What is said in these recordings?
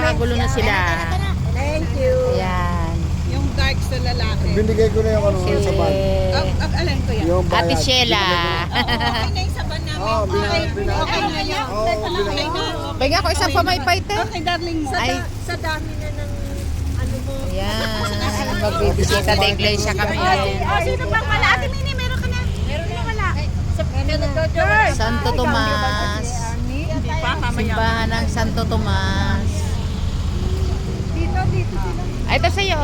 nagkakagulo na sila. Thank you. Ayan. Yung dark sa lalaki. Binigay ko na yung ano sa ban. Alam ko yan. Yung Ate bayad. Sheila. Okay na yung saban namin. Oo, Okay na yan. Okay na. Bigyan ko isang pamaypay te. Okay, darling mo. Ay. Sa dami na ng ano mo. Ayan. Magbibisita sa iglesia kami. Sino bang wala? Ate Mini, meron ka na. Meron na wala. Santo Tomas. Simbahan ng Santo Tomas. Dito sila. Ay, ito sa'yo.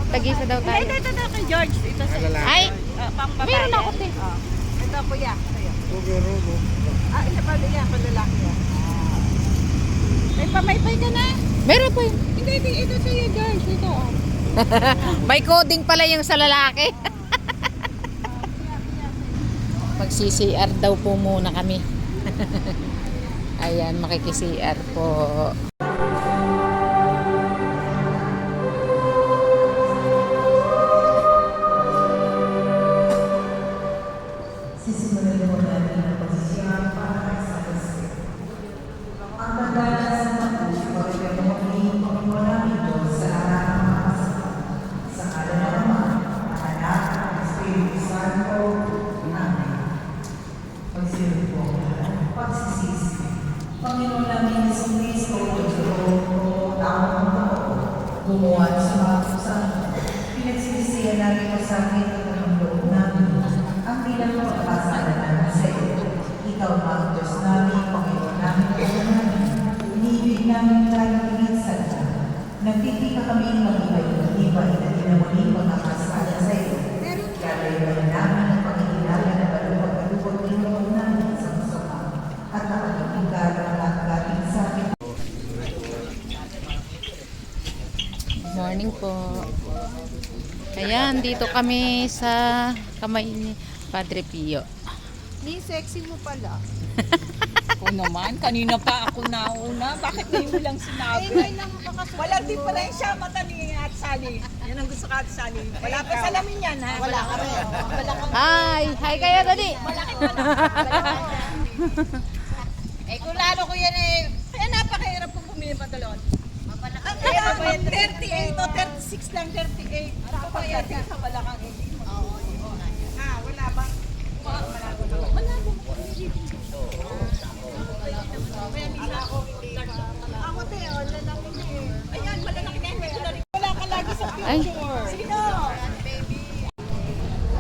Tag-isa daw tayo. Ito kay George. Ito sa'yo. Ay, Pang babae. meron ako te. Ito kuya. Sa'yo. Tugero mo. Ito pala yan. Panlalaki yan. May pamaypay ka na? Meron pa yun. Hindi. Ito sa'yo, George. Ito. May coding pala yung sa lalaki. Mag-CCR daw po muna kami. Ayan, makiki-CR po. Sisimulan mo natin ang posisyon para sa kasi. Ang pagdala sa matus, pagkakita mo magiging Panginoon namin Diyos sa lahat ng mga kasama. Sa kala na naman, ang anak, ang Espiritu Santo, Amen. Pagsirin po ang pagsisisi. Panginoon namin Yesu Cristo, Pagsirin taong taon, gumawa sa mga kusang. Pinagsisiyan namin ang sakit at ang loob namin. Ang bilang mo ang pasala namin sa iyo. Ikaw ang Diyos namin, Panginoon namin, Panginoon namin. Iniibig namin tayo pinitsan na. Nagtitika kami mag-ibay na tinamuling pagkakasala sa iyo. Lalayawan namin ang panginginaga na balubag-balubag ng loob namin sa masama. At nakalitingkad ang lahat-lating sa akin. Good morning po. Ayan, dito kami sa kamay ni Padre Pio. Ni sexy mo pala. Ako naman, kanina pa ako nauna. Bakit ngayon mo lang sinabi? Walang diferensya mata ni Ate Sally. Yan ang gusto ka, Ate Sally. Wala pa salamin yan, ha? Wala ka rin. Hi! Hi kayo, Dadi! Malaki. Kung lalo ko yan kaya napakahirap kong pumili ng pantalon. Ang kaya 38 o 36 lang, 38. Kapag yan sa balakang wala ba? Malabo mo. Ako te, lalaki na Ayan, malalaki na yun. Wala ka lagi sa Ay. picture. Sino?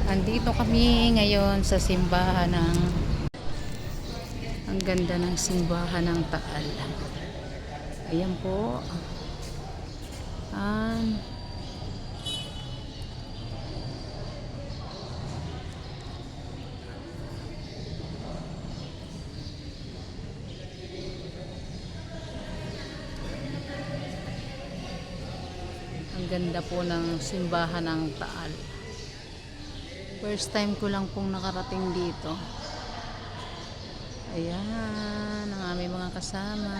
Andito kami ngayon sa simbahan ng ang ganda ng simbahan ng Taal. Ayan po. Ang ganda po ng simbahan ng Taal. First time ko lang pong nakarating dito. Ayan, ang aming mga kasama.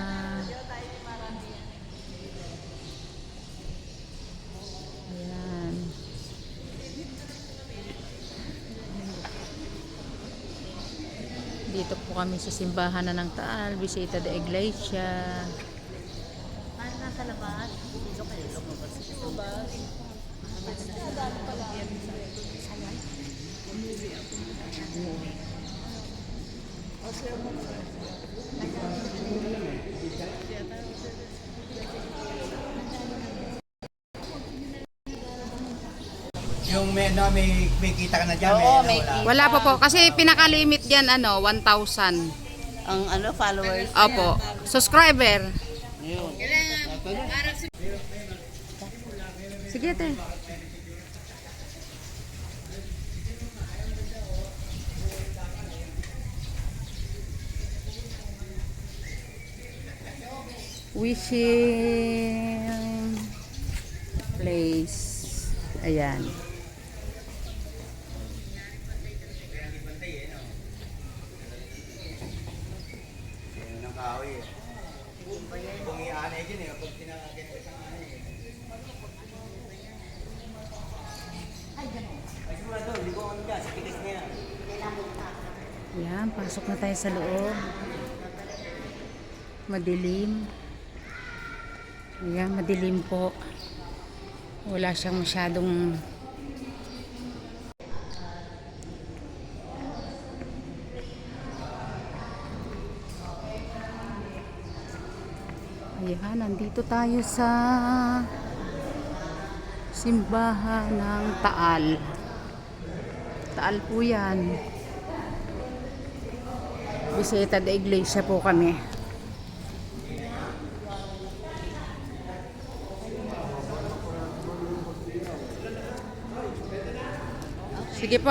Ayan. Dito po kami sa simbahan na ng Taal, Visita de Iglesia. Para nasa labas, dito kayo lumabas. Lumabas. Yung may kita ka na dyan. Oo, may Wala pa po kasi pinaka-limit diyan 1,000. ang followers. Opo. Subscriber. Sige, te. Wishing place. Ayan. Ng kahoy. Kung ianay dyan pag tinakagin ka sa Ay, sigurado, hindi ko ano dyan, sa kilis niya. Ayan, pasok na tayo sa loob. Madilim. Ayan, madilim po. Wala siyang masyadong ayan, nandito tayo sa simbahan ng Taal. Taal po yan. Bisita de Iglesia po kami. Sige po.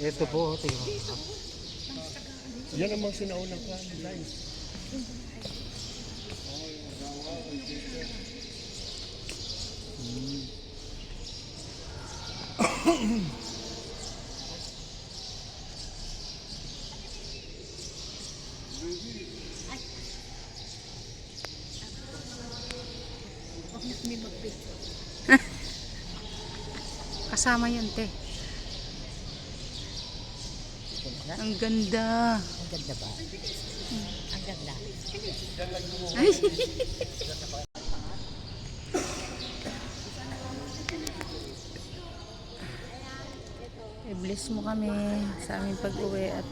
Ito po, tingnan. Yan ang mga sinaunang line. Kasama yun, te. Ang ganda. Ang ganda ba? Ang ganda. Ay. I-bless mo kami sa aming pag-uwi at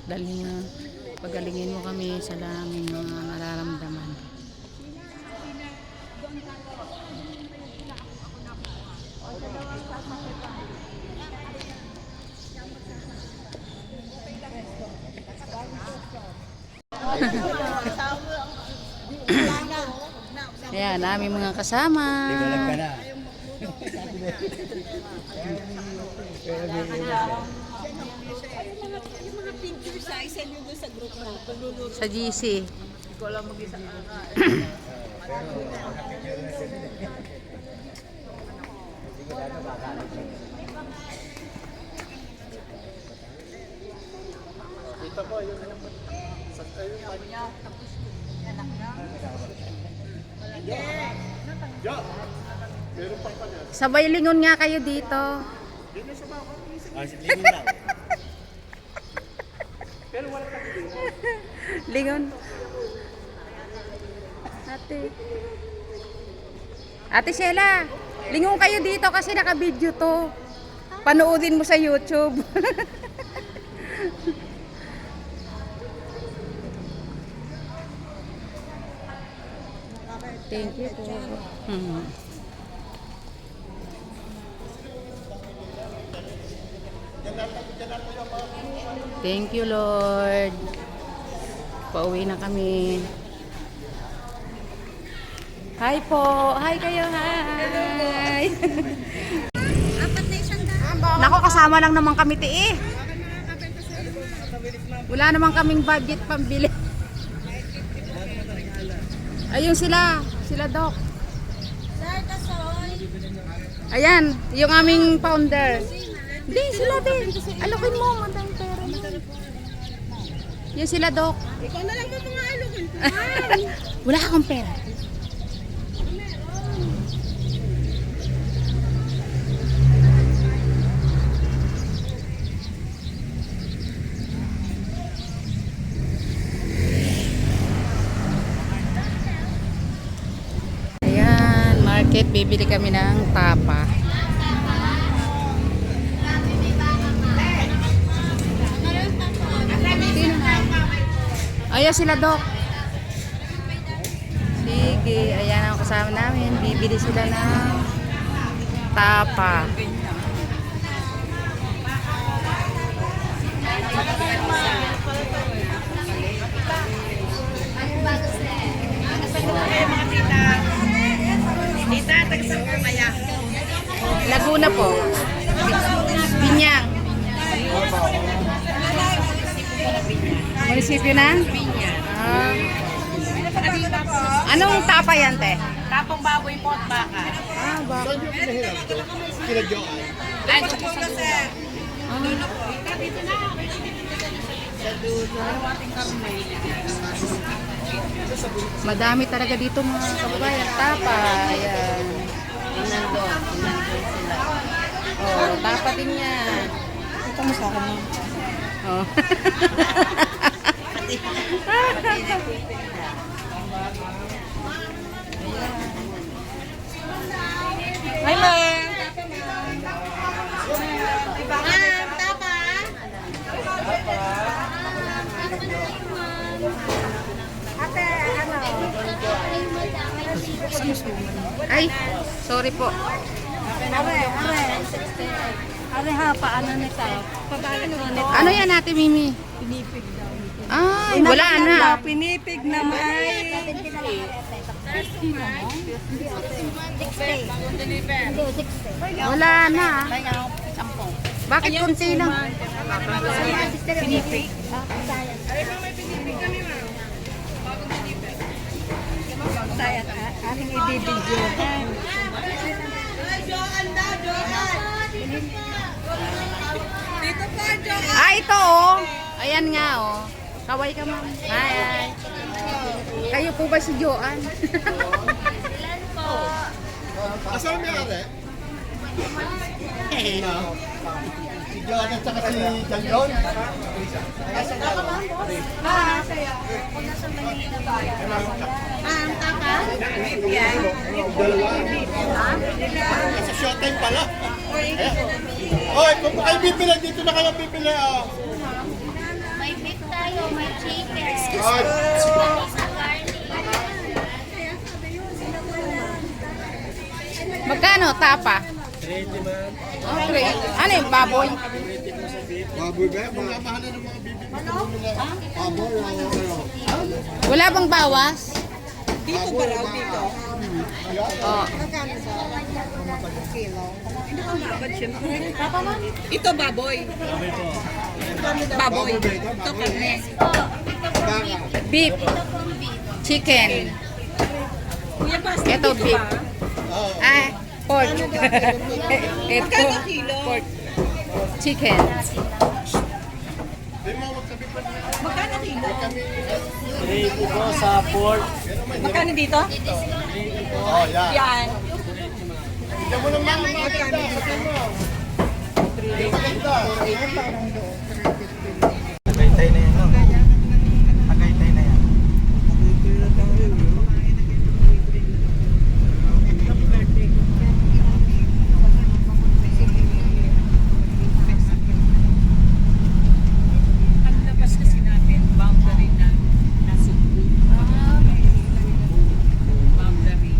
pagalingin mo kami sa aming mga nararamdaman. Ayan, aming mga kasama. Tigalag ka na. Yung mga pictures sa isend nyo doon sa group na. Sa GC. Ikaw lang mag-isa. Sabay lingon nga kayo dito. Lingon lang. Lingon. Ate. Ate Sheila, lingon kayo dito kasi naka-video to. Panoodin mo sa YouTube. Thank you po. Thank you, Lord. Pauwi na kami. Hi po. Hi kayo. Hi. Nako, kasama lang naman kami tiih. Wala naman kaming budget pambili. Ayun sila. Sila Doc. Ayan, yung aming founder. Hindi, sila din. Alokin mo, madang pera mo. Yan sila, Doc. Ikaw na lang mo mga alokin. Wala akong pera. Ayan, market. Bibili kami ng tapa. Ayan sila, Doc. Sige, ayan ang kasama namin. Bibili sila ng tapa. Tita, tagsang ko kaya. Laguna po. Binyang. Munisipyo na? Ah. Anong tapa yan, te? Tapong baboy po at baka. Ah, bakit? Kinagyoan. Ay, ito po sir. Madami talaga dito mga kababayan. Tapa. Ayan. sa akin, ma'am. Oh. Hi, ma'am. Ma'am, tapa. Ate, ano? Ay, sorry po. Are ha, paano nito? Paano nito? Ano yan Ate Mimi? Pinipig daw. Ay, wala na. Pinipig na may. 30 naman? Hindi, 60. Wala na. Kaya ako 10. Bakit kunti lang? Pinipig. Saya aking ibibidyo. Dito po, Joan. Ah, ito oh. Ayan nga oh. Kaway ka ma'am. Hi. Kayo po ba si Joan? Asan may are? Si Joan at saka si John John. Sa showtime pala. Oy, kung kayo bibili, dito na kayo bibili. Oh. May beef tayo, may chicken, Oy, isa garlic. Magkano tapa? 30 man. Okay. Ano yung baboy? Baboy ba? Mga mahalan ng mga bibili. Baboy o ano? Wala bang bawas? Dito ba raw dito? Oh. Ito baboy. Baboy. Ito karne. Beef. Chicken. Kuya Basti, Ito dito beef. ba? Ah, pork. Ito Magkano kilo? pork. Chicken. Magkano kilo? Ready po sa port. Magkano dito? Oh, yan. Yan. Diyan mo naman maganda. Sabihin mo. Maganda. Tagaytay na yan, no? Tagaytay na yan. Ang labas kasi natin, boundary na nasubo. Boundary.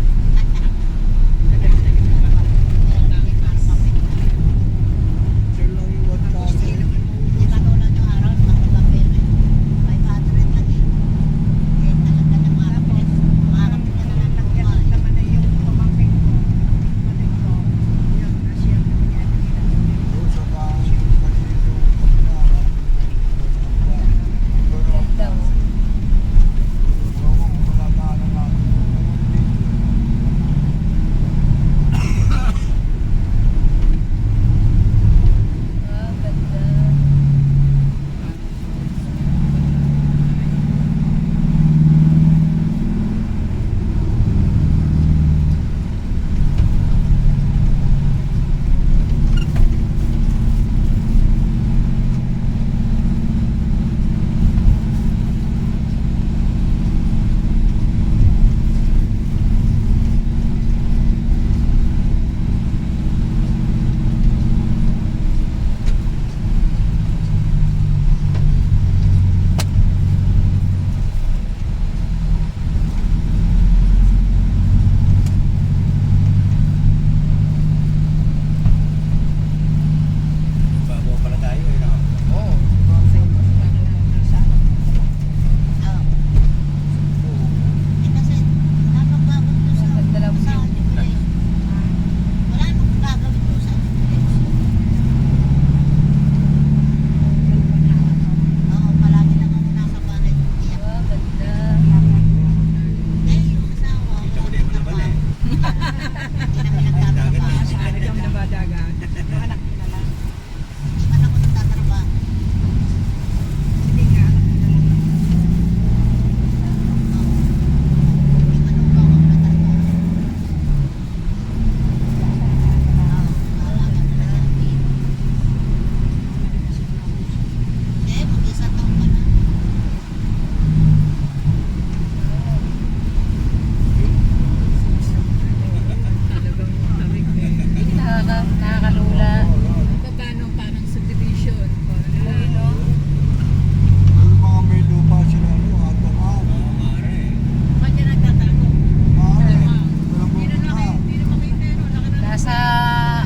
Nasa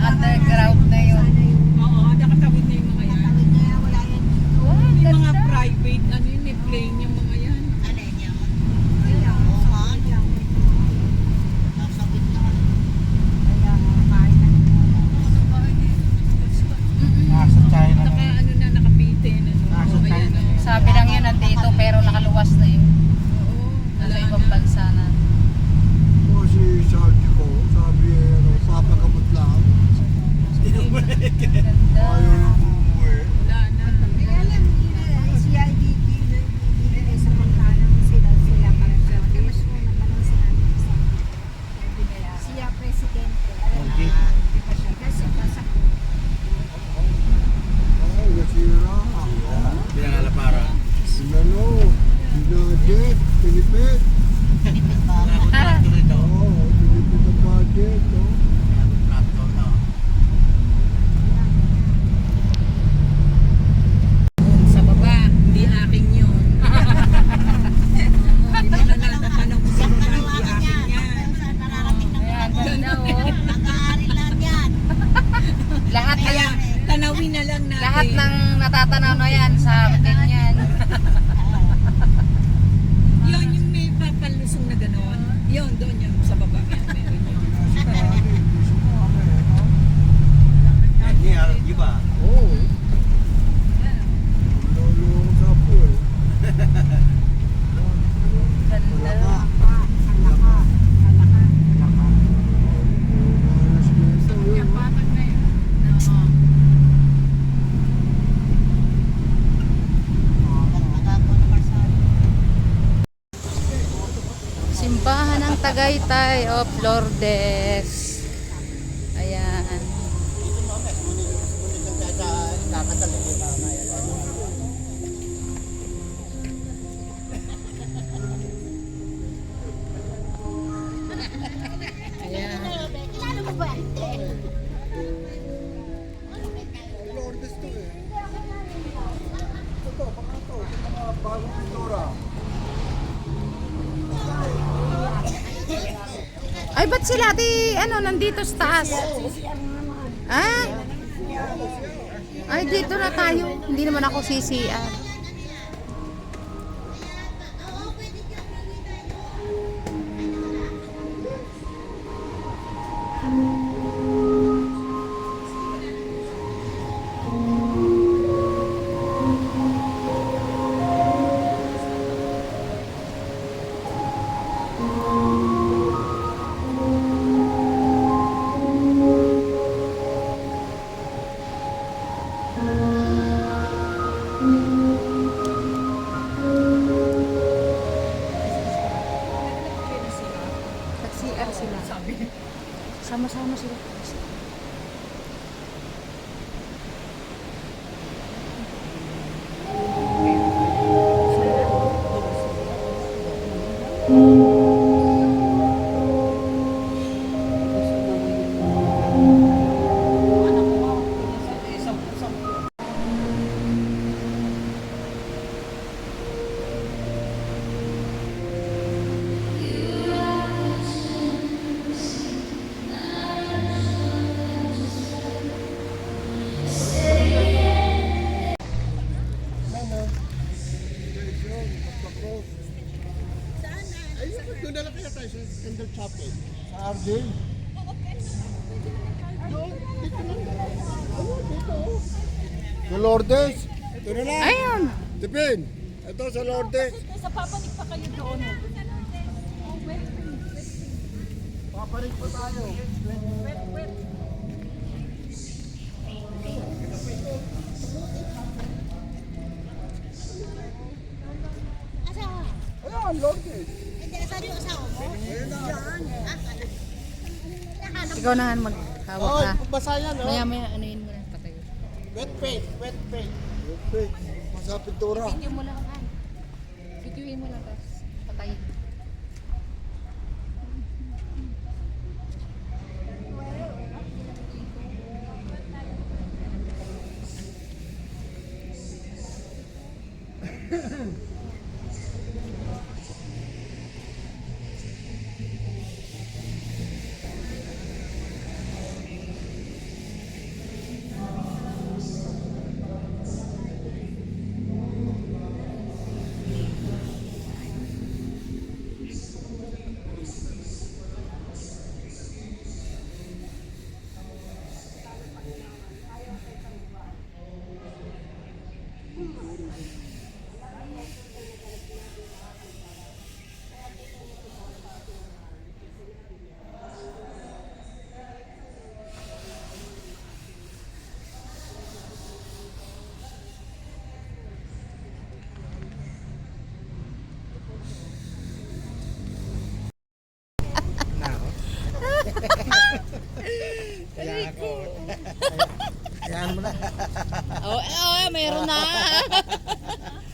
underground na yun. Oo, nakatawid na yung mga yan. Yung mga private, ano yun, may plane yung mga yan. Nasa China na. Naka, ano na, nakapite na. Nasa Ayan, China. oh. Sabi lang yun nandito pero nakaluwas na yun. Oo, Nasa ibang bansa na. Kasi sabi ko, sabi ano, papagamot lang. Ganda. Ayaw yung umuwi. wala na. Siya presidente. Okay. Ay, nasira. Pinangala para. Sinalo. Binajet. Pinipit. Traktor ito. Oo, pinipit ang budget. Oh. Traktor na. Sa baba, hindi akin yun. Hindi na natatanong mo sa baba, hindi akin yan. Ayan, ganda oh. Lahat Kaya, ng tanawin na lang natin. lahat ng natatanaw na yan sa ganyan. Yun yung may papalusong na gano'n. Yun, doon yung sa baba. Yan, meron yun. Di ba? Oo. Lolo sa po eh. Ganda. Simbahan ng Tagaytay of Lourdes. Ayan. Ayan. Kilala mo ba? Lourdes to eh. Ito, baka ito. Ito mga bagong pintura. Ay, ba't sila nandito sa taas? Ah? Ay, dito na tayo. Hindi naman ako CCR. Nag-CR sila. Sama-sama sila. Doon na lang kaya tayo sa Kendall Chapel. Sa Arden. Doon, dito lang. Ano, dito. Sa Lourdes. Ito na lang. Ayun. Tipin. Ito sa Lourdes. Sa papanik pa kayo doon. Paparik pa tayo. Ayan, Lourdes. Ikaw na maghawak Oh, ka. basa yan, oh. Maya-maya, anuin mo lang patayo. Wet paint, wet paint. Wet paint. Sa pintura. Video mo lang, Han. Videoin mo lang, tapos patayin. Ayan mo na. Meron na.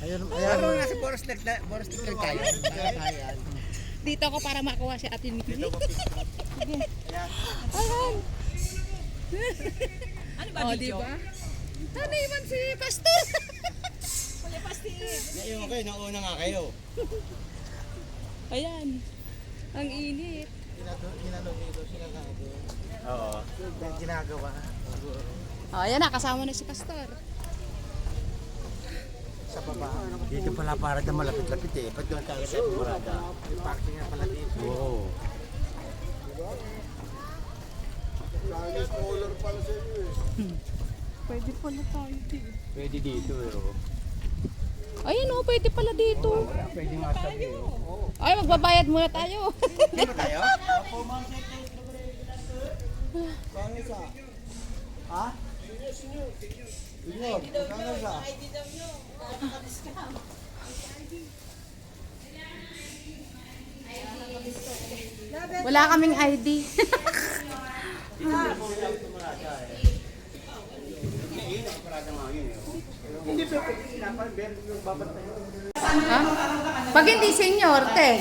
Ayan mo na. Sa Boris Leclerc tayo. Dito ako para makuha si Ate Mimi. Ano ba, video? Diba? Ano naman si Pastor? Ngayon kayo, nauna nga kayo. Ayan. Ang init. Oo. Ginagawa. Ayan na, kasama na si Pastor. Sa baba. Dito pala para na malapit-lapit eh. Ba't doon tayo sa Murada? Yung parking nga pala dito. Oo. Smaller pala sa inyo eh. Pwede pala tayo dito. Pwede dito eh. Oh. Ayun o, pwede pala dito. Pwede nga sabi. Ay, magbabayad muna tayo. Dito tayo? Kano sa? Ha? Senyor, kano sa? Wala kaming ID. Hindi pa pwede sinapan. Yung babantay. Ha? Pag hindi senior, te.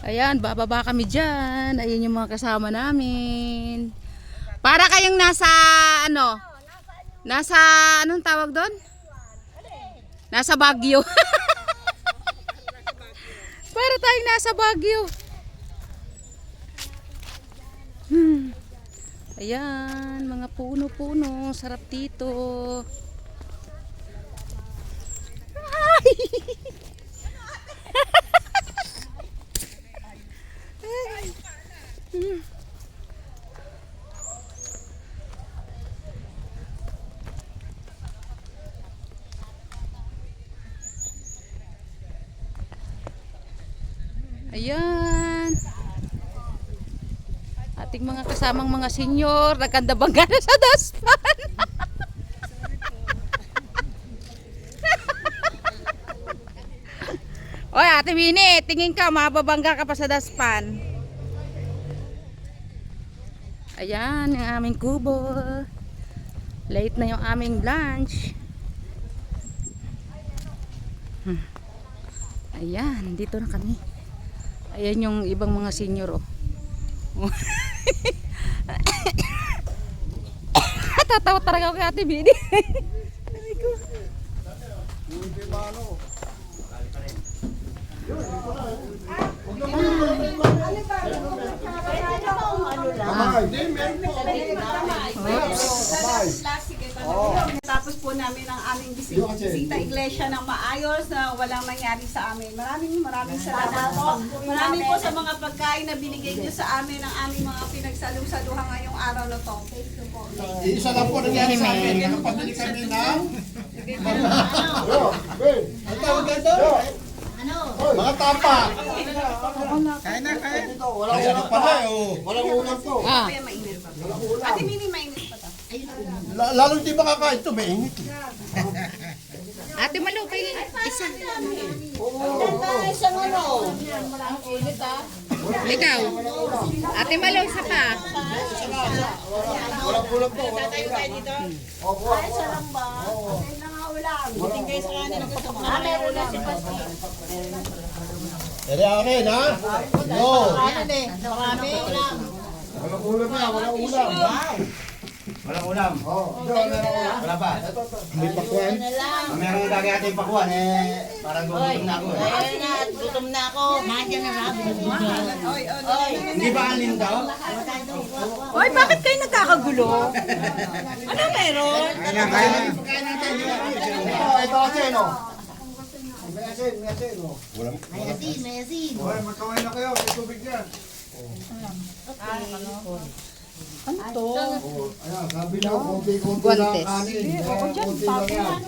Ayan, bababa kami dyan. Ayan yung mga kasama namin. Para kayong nasa, anong tawag doon? Nasa Baguio. Para tayong nasa Baguio. Ayan, mga puno-puno. Sarap dito. Ay! Ayan. Ating mga kasamang mga senior, nagkandabangga na sa daspan. Oy, Ate Winnie, tingin ka, mababangga ka pa sa daspan. Ayan, yung aming kubo. Late na yung aming lunch. Ayan, dito na kami. Ayan yung ibang mga senior, oh. Tatawa talaga ako kay Ate Winnie. Tapos po namin ang aming bisita iglesia ng maayos na walang nangyari sa amin. Maraming salamat po. Maraming po sa mga pagkain na binigay niyo sa amin ang aming mga pinagsalusaluhan ngayong araw na to. Isa lang po nangyari sa amin. Nakapabili kami ng... Ang tawag dito? Mga tapa. Kaya na, kaya. Walang ulam pala eh. Walang ulam to. Ah, Kaya mainit pa. Ate Mini, mainit pa to. Lalo di makakain to, mainit eh. Ate Malu, pahingin isa. Ikaw. Ate Malu, isa pa. Walang ulam to. Tatayo tayo dito. Ay, sarang ba? Ay, nangaulam. Buting kayo sa kanila gusto mo. Meron na si Pasti. Ere akin ha? No. Marami ulam. Walang ulam na, walang ulam. Walang ulam. Wala pa. May pakwan. Meron kagay ating pakuan eh. Parang gugutom na ako eh. Ayun na, gutom na ako. Nandiyan na Rabi. Oy. Hindi ba alin daw? Oy, bakit kayo nagkakagulo? Ano meron? Ito kasi no. May asin no. Walang. May asin. Hoy, magkawin na kayo, may tubig yan. Ayan, sabi na, konti-konti lang kanin. Konti lang yan.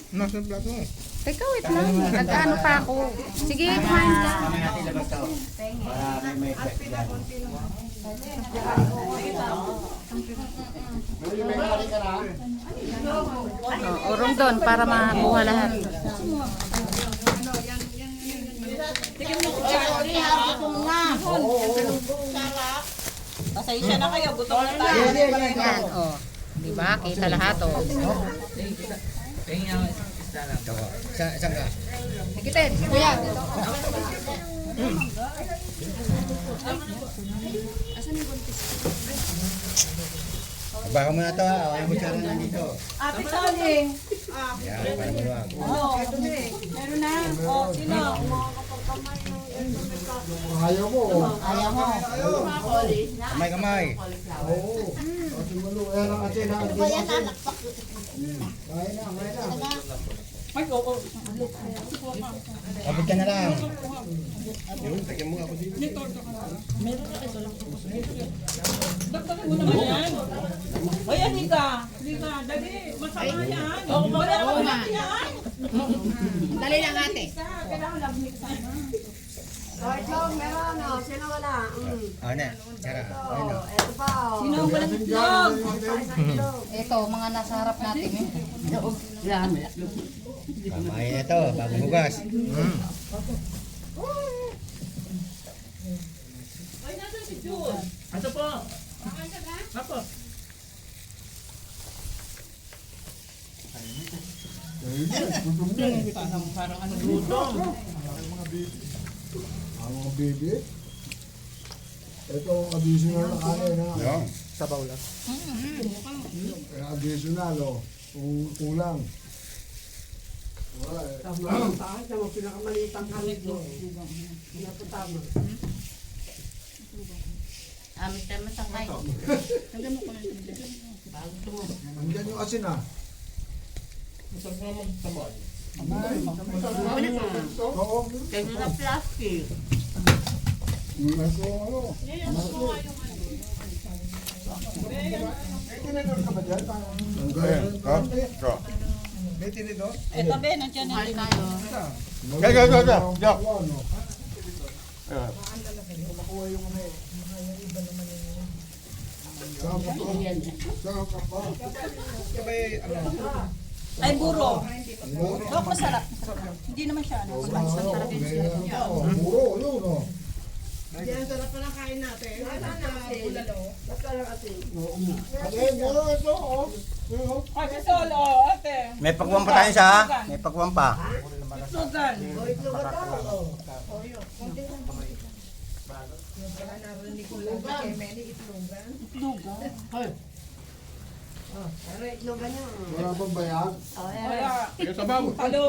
Nasaan plato mo? Teka, wait lang. Nag-ano pa ako. Sige, kumain ka. Kami natin labas daw. Para may May hari ka na. Oh, urong doon para makuha lahat. Pasensya na kayo, gutom na tayo. Yan, oh. Di ba? Kita lahat, oh. Saan ka? Tikitin, kuya. Baka mo na ito ha. Ayaw mo siya rin nandito. Ate Soling. Yan, para maluwag. Meron na. Sino? Ayaw mo. Kamay. Oo. Kasi maluwag lang kasi na. Kaya na. Kapit ka na lang. Hoy, halika. Halika, dali. Masama yan. Wala akong yan. Dali lang, ate. Kailangan labnik sana. Ano? Sara. Ano? Sino ang walang itlog? Ito, mga nasa harap natin, eh. Kamay na ito. Bagong hugas. Ay, nasa si June. Ito po. Apo. Ang mga baby. Ito ang additional na kanin ha. Yung. Sabaw lang. Additional o. Kung kulang. Amit naman sa kain. Nandiyan yung asin ha. Oo. Kaya na plastic. Maso ano. May tinidor ka ba dyan? Ang gaya. May tinidor? Ito, be, nandiyan na din. Go. Saan ka pa? Ay, buro. Dok, masarap. Hindi naman siya. Ano. Muro, yun o. Alin, muro ito o. Ate Sol, ate. May pagwang pa tayo sa May pagwang pa. Sugan. Wala bang bayag? Wala. Halo.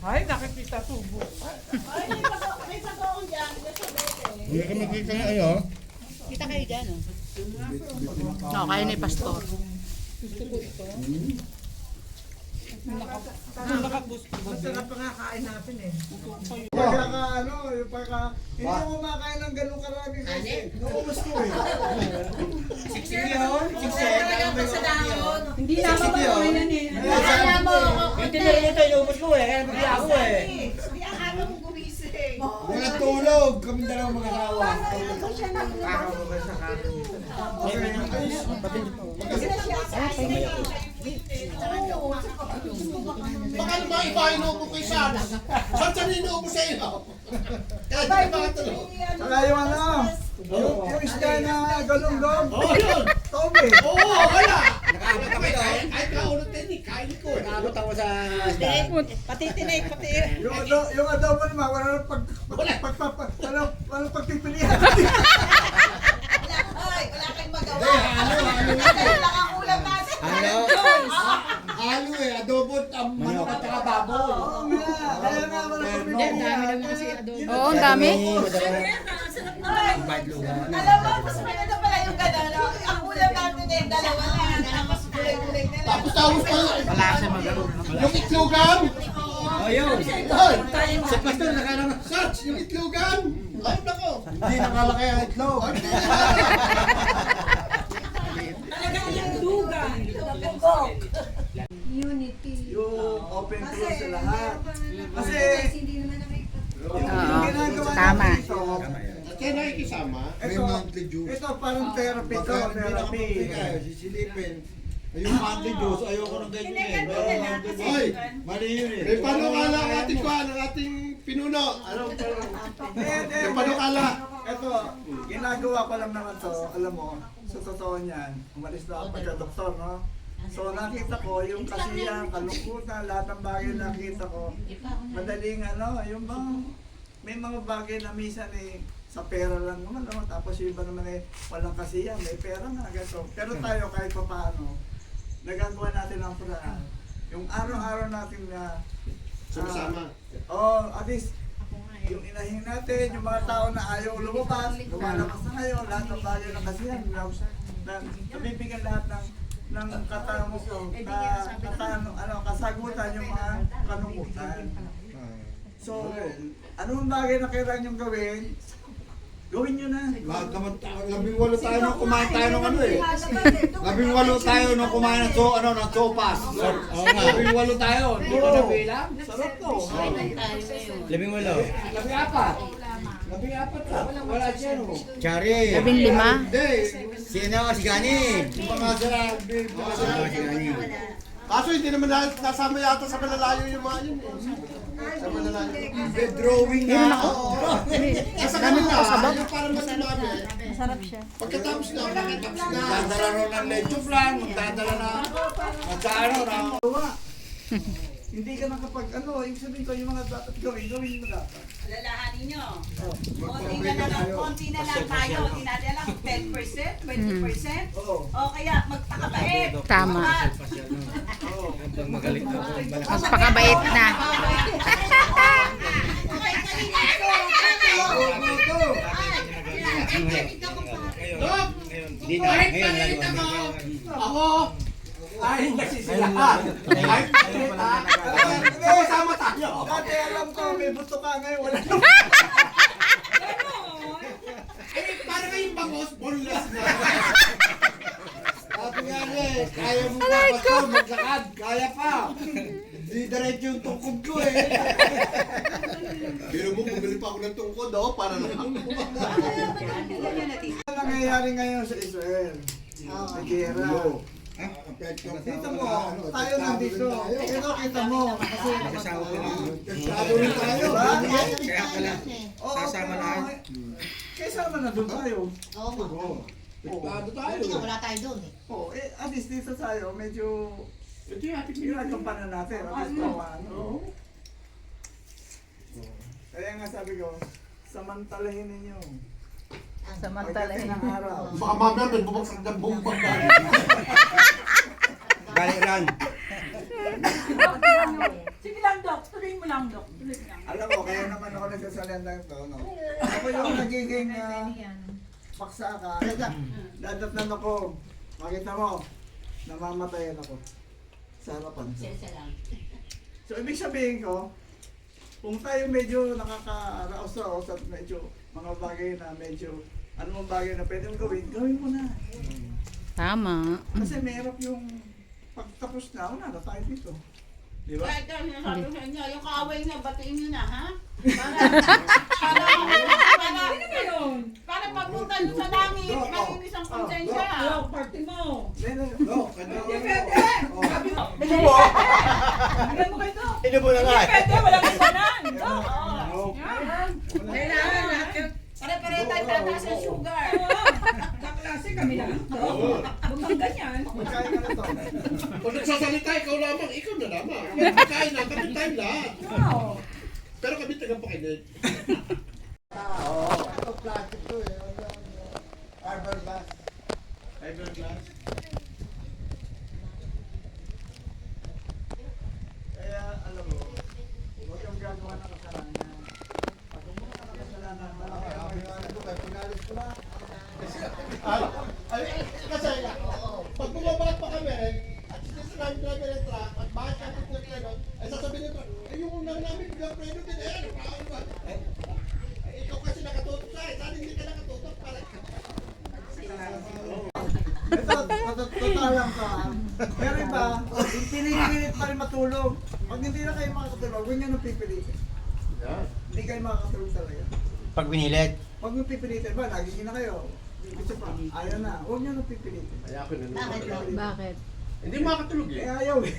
Ay, nakikita tubo. Ay, may pagkaon dyan. Hindi ka makita na ano. Kita kayo dyan, oh. No, kayo ni Pastor. Masarap pa nga kain natin eh. Kaya ka ano, yung pagka, hindi mo makain ng ganun karami kasi. Naubos ko eh. Hindi naman ba kumain yan eh. Hindi na rin ito, inubos ko eh. Kaya bigla ako eh. Wala tulog, kami dalawa mag-asawa. Baka naman iba inuubo kay Sana. Saan siya inuubo sa iyo? Kahit di ba tulog? Saka yung ano, yung isda na galunggong. Oo, yun. Tobe. Oo, wala. Nakaabot ako doon. Kahit kaunod din eh, kain ko. Nakaabot ako sa isda. Pati tinay, pati. Yung adobo naman, wala nang pagpipilihan. Ay, wala kayong magawa. Nakaulam natin. Halo eh, adobo, manok at saka baboy. Oo nga, kaya nga wala pagpipilihan. Oo, ang dami. Alam mo, mas maganda pala yung gano'n. Ang ulam natin eh, dalawa lang. Tapos kulay-kulay na lang. Tapos pa. Yung itlogan. Oh, yun. Hoy, Si Pastor nakarang. Sarge, yung itlogan. Ay, nako. Hindi nakalaki ang itlog. Talagang yung dugan. Yung open close sa lahat. Kasi, Oo, tama. Kaya nakikisama. may monthly juice. Ito parang therapy to, Baka hindi therapy. nakapagpigay, sisilipin. Yung monthly juice, ayoko ng ganyan eh. Hoy, Mali yun eh. may panukala ang ating kuhan, ang ating pinuno. Ano? May panukala. Ito, ginagawa ko lang naman to, alam mo, sa totoo niyan, umalis na ako pagka-doktor, no? So nakita ko yung kasiyahan, kalungkutan, lahat ng bagay na nakita ko. Madaling yung bang may mga bagay na minsan sa pera lang naman, no? Tapos yung iba naman walang kasiyahan, may pera na, ganito. Pero tayo kahit pa paano, nagagawa natin ang paraan. Yung araw-araw natin na Sama-sama. at least yung inahin natin, yung mga tao na ayaw lumabas, lumalakas na ngayon, lahat ng bagay na kasiyahan, nabibigyan lahat ng kasagutan yung mga kanungutan. So, anong bagay na kailangan yung gawin? Gawin nyo na. 18 tayo nung kumain tayo ng ano eh. 18 tayo nung kumain ng sopas. Oo nga. 18 tayo. Hindi ko nabilang. Sarap to. 14. 14 ka. Wala siya no. Chari. 15. Hindi. Sino? Si Gani. Mga sila. Si Gani. Kaso hindi naman nasama yata sa malalayo yung mga yun eh. Sa malalayo. Drawing na. Sa kanila, yung parang masimami. Masarap siya. Pagkatapos na, magdadala rin ng lecho flan, magdadala na, magkaano na. Hindi ka nakapag ibig sabihin ko yung mga dapat gawin mo dapat. Alalahanin nyo. Konti na lang tayo. Dinadala lang 10%, 20%. Oo. O kaya magpakabait. Tama. Magaling na. Magpakabait na. Dok! Kahit nakikita ko, ako, ay nagsisilahan. Kahit nakikita, kasama tayo. Dati alam ko may buto ka ngayon, wala na. Eh, para kayong bangos, boneless na. Sabi nga kaya mo pa pastor, maglakad, kaya pa. Di diretso yung tungkod ko eh. Pero mo, bumili pa ako ng tungkod para lang. Ano nangyayari ngayon sa Israel? Nagkira. Dito mo, tayo nandito. Pero kita mo, kasi Kasado rin tayo. kaya pala, sasama lahat. Kaya sama na doon tayo. Kasado tayo. Wala tayo doon eh. At least dito tayo, medyo Ito yung ating ginagampanan natin. At least paano. Kaya nga sabi ko, samantalahin ninyo. Pagdating ng araw. Baka mamaya may bumagsak ng bumbang ka. Galiran. Sige lang, Dok. Tuloy mo lang, Dok. Tuloy mo lang. Alam mo, kaya naman ako nagsasalenda ito, no? Ako yung nagiging paksa ka. Dadatnan ako. Makita mo, namamatayan ako. Sa harapan ko. So, ibig sabihin ko, kung tayo medyo nakaka-raos-raos at medyo mga bagay na medyo, anong bagay na pwede mong gawin mo na. Tama. Kasi mahirap yung pagtapos na, wala na tayo dito. Di ba? Kaya sinasabi ko sa inyo, yung kaaway na, batiin nyo na, ha? Para pagpunta nyo sa langit, malinis ang konsensya. Party mo. No, Bigyan mo kayo, Dok. Ino mo na nga. Pwede, walang iwanan. Kailangan natin. Pare-pare tayo tataas ng sugar. Kaklase kami lang. Bukang ganyan. Magkain ka na to. Kung nagsasalita, ikaw lamang, ikaw na lamang. Magkain na, kami tayo lahat. Pero kami tagapakinig. Ito plastic to eh. Fiberglass. Fiberglass. Kaya alam mo, huwag kang gagawa ng kasalanan. Pag gumawa ka ng kasalanan, malaki ang kailangan ko kaya pinalis ko na. Kasi, pag bumabalat pa kami, at sinasabi driver ng truck, at bakit kami pinag-preno, ay sasabihin ng truck, yung unang namin pinag-preno din, ano ba? Ikaw kasi nakatutok sa akin, saan hindi ka nakatutok para Ito, totoo lang ka. Pero iba, pinipilit pa rin matulog. Pag hindi na kayo makakatulog, huwag nyo nang pipilitin. Hindi kayo makakatulog talaga. Pag pinilit. Pag nyo pipilitin ba, nagising na kayo. Gusto pa, ayaw na. Huwag nyo nang pipilitin. Kaya ako na Bakit? Hindi makatulog eh. Eh, ayaw eh.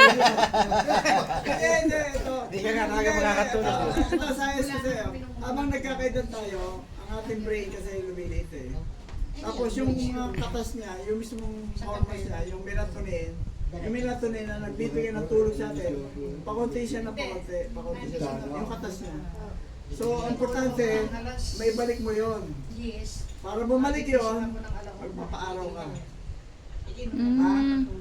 Hindi, ito. Hindi ka nga talaga makakatulog. Ito, science kasi. Habang nagkakaedad tayo, ang ating brain kasi lumiliit eh. Tapos yung mga katas niya, yung mismong hormones niya, yung melatonin na nagbibigay ng tulog sa atin, pakunti siya na pakunti siya. Yung katas niya. So, ang importante, may balik mo yon. Para bumalik yon, magpapaaraw ka.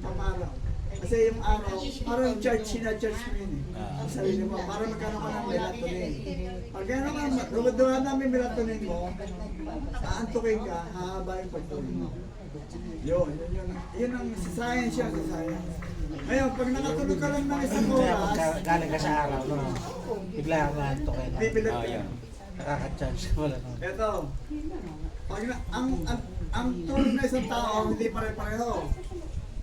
Papaaraw. Kasi yung araw, parang sinacharge mo yun eh. Ang sarili mo, para magkaroon ka ng melatonin. Pag gano'n ka, dumadaan namin melatonin mo, aantukin ka, hahaba yung pagtulog mo. Yun ang science siya, science. Ngayon, pag nakatulog ka lang ng isang oras, Galing ka sa araw, no? Bigla kang naantok ka na. bibilag ka. Nakaka-charge. Wala na. Ito, pag ang tulog na isang tao, hindi pare-pareho.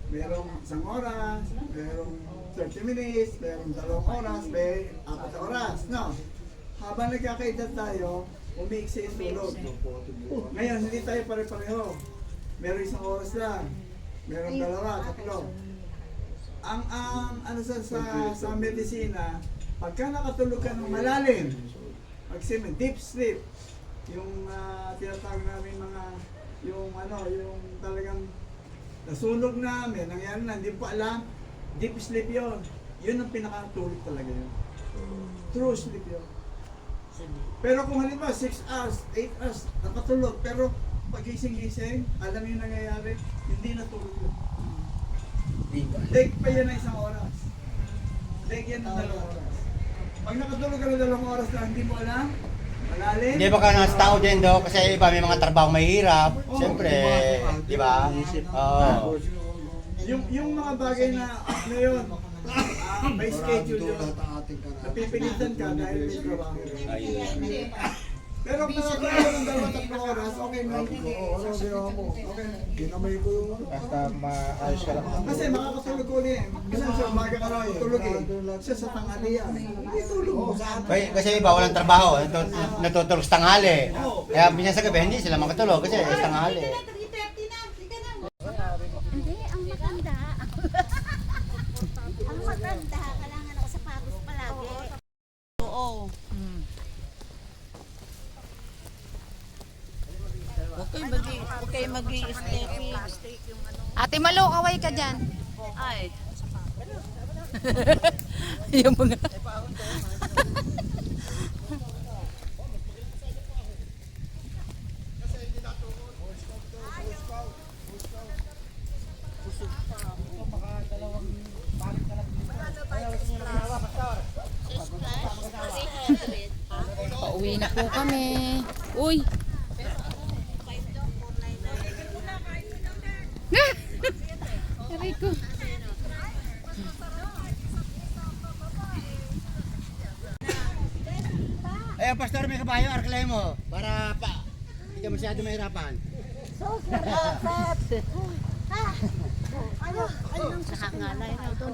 Merong 1 oras, merong 30 minutes, merong 2 oras, may 4 oras, no? Habang nagkakaedad tayo, umiiksi yung tulog. Ngayon, hindi tayo pare-pareho. Merong 1 oras lang, merong 2, 3. Ang ano sa medisina, pagka nakatulog ka ng malalim, deep sleep, yung tinatawag namin mga, yung talagang nasunog namin, nangyari na, hindi pa alam, deep sleep yun. Yun ang pinakatulog talaga yun. True sleep yun. Pero kung halimbawa 6 hours, 8 hours, nakatulog, pero pagising-gising, alam yung nangyayari, hindi natulog yun. Leg pa yan ng 1 oras. Leg yan ng 2 oras. Pag nakatulog ka ng 2 oras na hindi mo alam, malalim. Hindi ba ka nasa tao din do? Kasi iba may mga trabaho mahirap. Siyempre, di ba? Oo. Yung mga bagay na yun, may schedule yun. Napipilitan ka dahil may trabaho. Pero kung nakatulog ng 2-3 oras, okay na. Ginamay ko yung Basta maayos ka lang. Kasi makakatulog ko ulit. Kasi sa umaga ka lang tulog eh. Siya sa tanghalian. Hindi tulog. Kasi iba walang trabaho. Natutulog sa tanghali. Kaya minsan sa gabi, hindi sila makatulog kasi sa tanghali. Hindi, ang maganda. Ang maganda, kailangan ako sapatos palagi. Oo. Okay, magi-stepping. Ate Malo, kaway ka dyan. Ay. Yung mga... Pauwi na po kami. Uy! Aray ko. Eh, pastor, may kabayo, arklay mo. Para pa, hindi ka masyado mahirapan. Nakakalay na ito.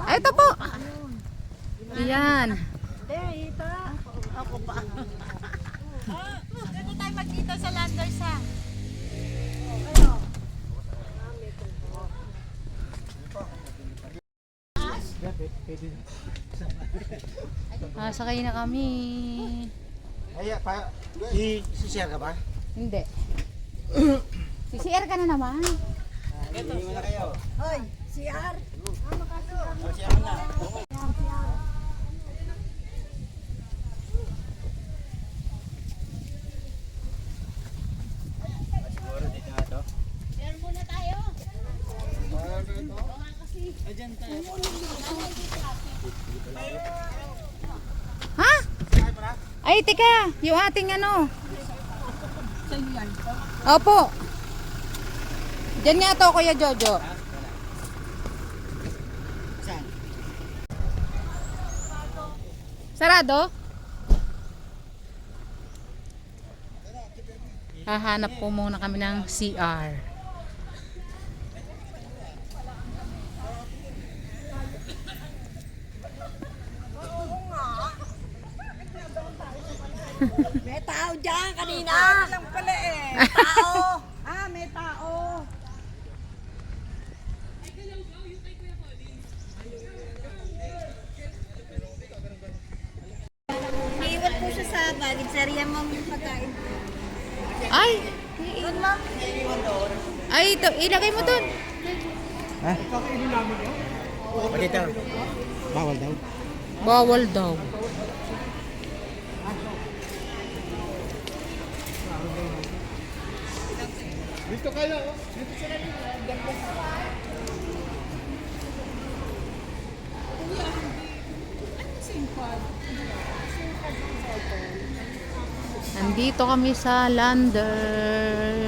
Ay, ito po. Ayan. Ako pa. Ganda tayo magkita sa Landers ha. Sakay na kami. Ay, si Sir ka ba? Hindi. CCR ka na naman. Hindi mo na kayo. Hoy, CR. CR na. Siguro dito nga to. Meron muna tayo. Ha? Ay, teka. Yung ating ano. Opo. Diyan nga to, Kuya Jojo. Saan? Sarado? Hahanap po muna kami ng CR. May tao dyan kanina. Lang pala eh. Tao. May tao. sir, yan ma'am yung pagkain. Ay! Ay, ito. Ilagay mo dun. Pagkita. Bawal daw. Bawal daw. Dito ka lang, oh. Dito sila rin. Nandito kami sa Lander.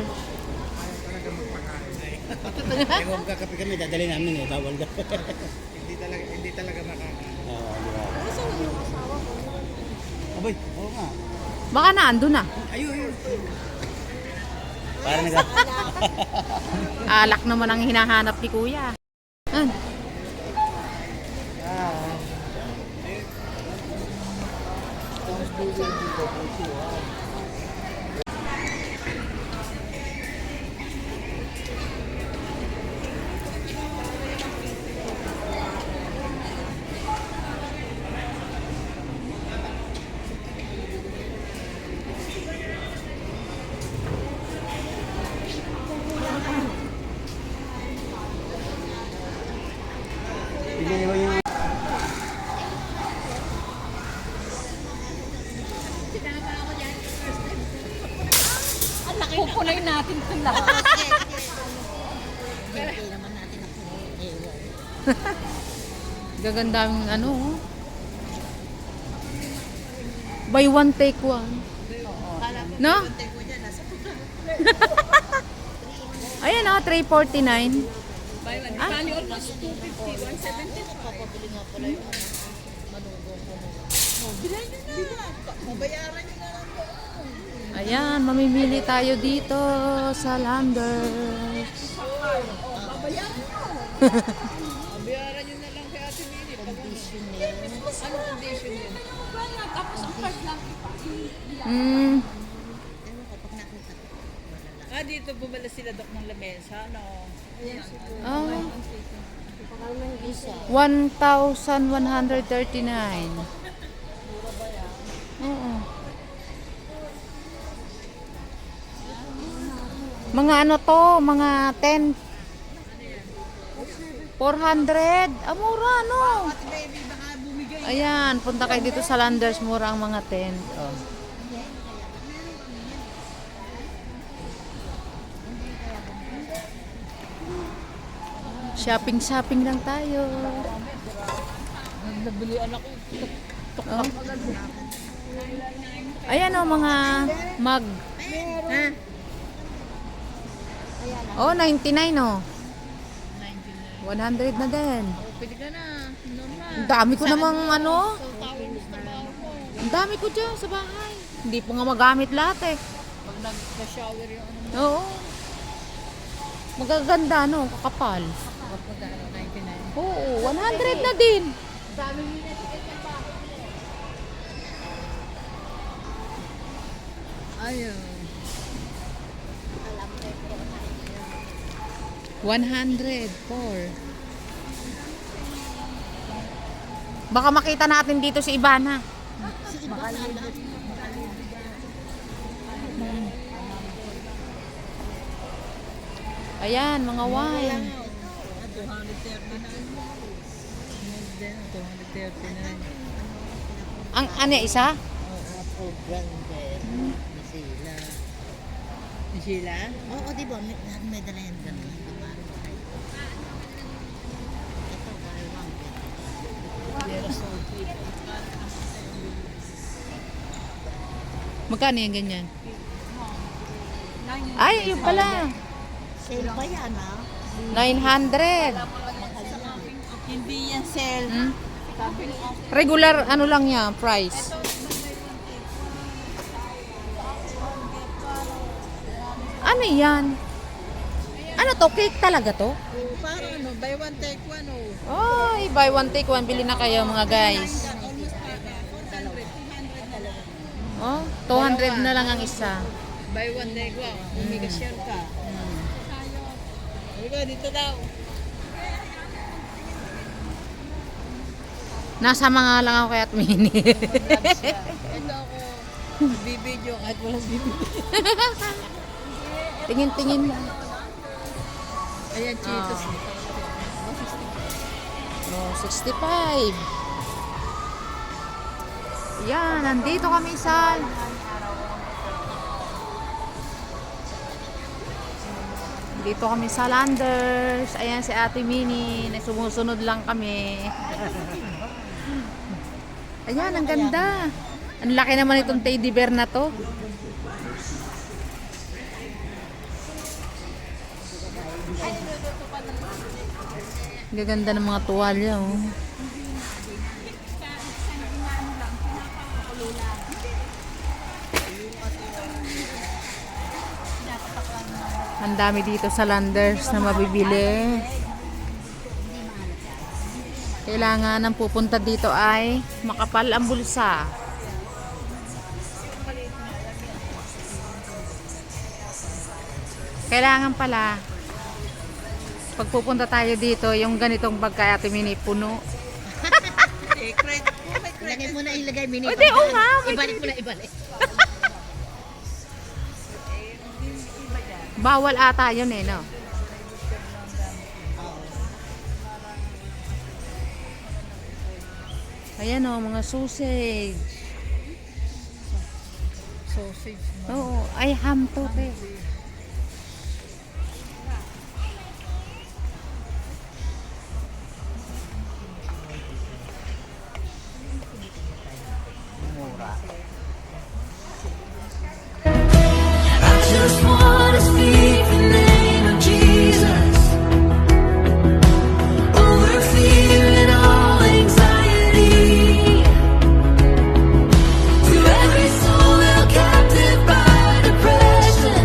Kaya kung kakape kami, dadali namin eh. Bawal daw. Hindi talaga makaka. Oo, di ba? Aboy, oo nga. Baka na, ando na. Ayun. Para nag... Alak naman ang hinahanap ni Kuya. An? Bigyan mo yung... Pupunoy natin ito lahat. Gaganda ang ano. Oh. Buy one, take one. No? Ayan oh, 349. Ah? Ayan, mamimili tayo dito sa Landers. Bayaran nyo na lang kay Ate Mini. Condition yun. Ano condition yun? Tapos ang part lang. Dito bumala sila Dok ng lamesa, no? Oh. 1,139. Oo. Mga ano to, mga 10. 400. Mura no. Ayan, punta kayo dito sa Landers, mura ang mga tent. Oh. Shopping lang tayo. Nabili anak ko. Oh. Ayan o, mga mug. Ha? Oh, 99 oh. 100 na din. Pwede ka na. Normal. Ang dami ko namang ano. Ang dami ko dyan sa bahay. Hindi po nga magamit lahat eh. Pag nag-shower yung ano. Oo. Magaganda no, kakapal. Pag magkano, 99. Oo, 100 na din. Ayun. 100 for. Baka makita natin dito si Ivana. Ayan, mga wine. 239. Ang ano isa? Oo, grande. Sila. Sila? Oo, di ba? May dala yan ganun. Ito, kalawang. Pero so sweet. Magkano yan ganyan? Ay, yun pala. Sale pa yan, ha? 900. Hindi yan sale. Hmm? Regular ano lang yan, price. Ano yan? Ano to? Cake talaga to? Parang ano, buy one take one, oh. Ay, buy one take one. Bili na kayo mga guys. Oh, 200 na lang ang isa. Buy one take one. Umigas yan ka. Halika, dito daw. Nasa mga lang ako kay Atmini. Ito ako. Bibidyo kahit walang bibidyo. Tingin-tingin lang. Ayan, Cheetos. Oh, 65. Yan, nandito kami sa Landers. Ayan si Ate Minnie, sumusunod lang kami. Ayan, ang ganda. Ang laki naman itong teddy bear na to. Ang ganda ng mga tuwalya, oh. Ang dami dito sa Landers na mabibili. Kailangan ang pupunta dito ay makapal ang bulsa. Kailangan pala pag pupunta tayo dito, yung ganitong bag kay Ate Minnie puno. Ilagay mo na ilagay, Minnie. Pwede, oo nga. Ibalik mo na, ibalik. Bawal ata yun eh, no? Ayan o, mga sausage. Sausage. Oo, ay ham to, te. Just wanna speak the name of Jesus over fear and all anxiety. To every soul held captive by depression,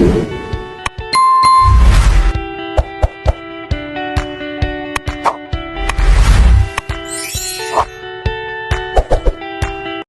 Lord.